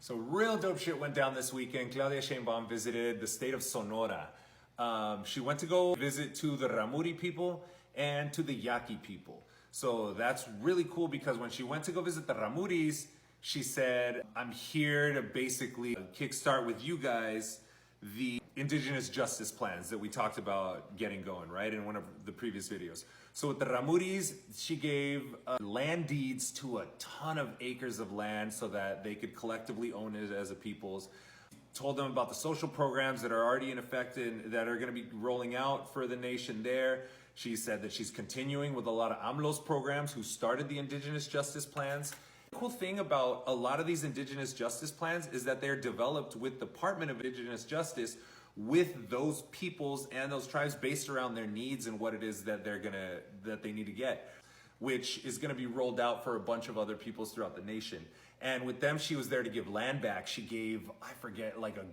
So real dope shit went down this weekend. Claudia Sheinbaum visited the state of Sonora. She went to go visit to the Rarámuri people and to the Yaqui people. So that's really cool because when she went to go visit the Rarámuris, she said, I'm here to basically kickstart with you guys the indigenous justice plans that we talked about getting going, right, in one of the previous videos. So with the Rarámuris, she gave land deeds to a ton of acres of land so that they could collectively own it as a peoples. Told them about the social programs that are already in effect and that are going to be rolling out for the nation there. She said that she's continuing with a lot of AMLO's programs who started the indigenous justice plans. The cool thing about a lot of these indigenous justice plans is that they're developed with the Department of Indigenous Justice with those peoples and those tribes based around their needs and what it is that they need to get, which is going to be rolled out for a bunch of other peoples throughout the nation. And with them, she was there to give land back. She gave, I forget, like a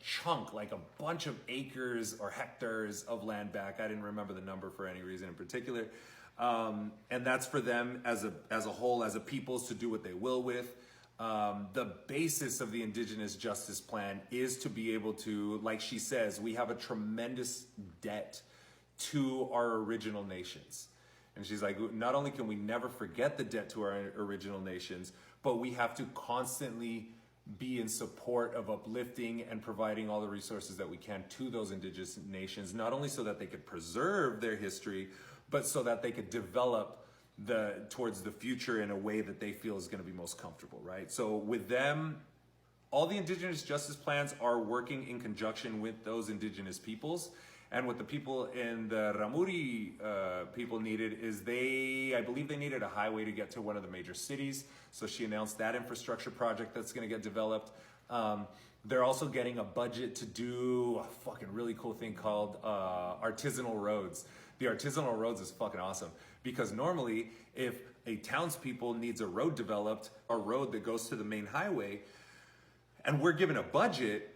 chunk, like a bunch of acres or hectares of land back. I didn't remember the number for any reason in particular. And that's for them as a whole, as a peoples, to do what they will with. The basis of the Indigenous Justice Plan is to be able to, like she says, we have a tremendous debt to our original nations. And she's like, not only can we never forget the debt to our original nations, but we have to constantly be in support of uplifting and providing all the resources that we can to those indigenous nations, not only so that they could preserve their history, but so that they could develop towards the future in a way that they feel is going to be most comfortable, right? So with them, all the indigenous justice plans are working in conjunction with those indigenous peoples. And what the people in the Rarámuri people needed is I believe they needed a highway to get to one of the major cities. So she announced that infrastructure project that's going to get developed. They're also getting a budget to do a fucking really cool thing called artisanal roads. The artisanal roads is fucking awesome because normally if a townspeople needs a road developed, a road that goes to the main highway, and we're given a budget,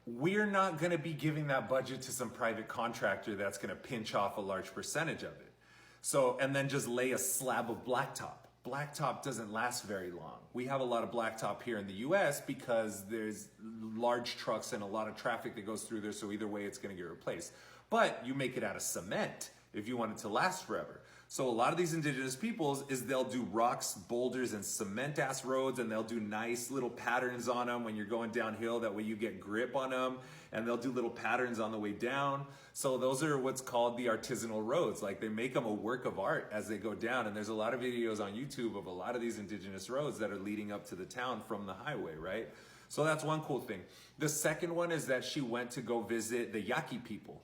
we're not going to be giving that budget to some private contractor that's going to pinch off a large percentage of it. So, and then just lay a slab of blacktop. Blacktop doesn't last very long. We have a lot of blacktop here in the US because there's large trucks and a lot of traffic that goes through there. So either way, it's going to get replaced. But you make it out of cement if you want it to last forever. So a lot of these indigenous peoples is they'll do rocks, boulders, and cement ass roads, and they'll do nice little patterns on them when you're going downhill. That way you get grip on them, and they'll do little patterns on the way down. So those are what's called the artisanal roads. Like they make them a work of art as they go down. And there's a lot of videos on YouTube of a lot of these indigenous roads that are leading up to the town from the highway, right? So that's one cool thing. The second one is that she went to go visit the Yaqui people.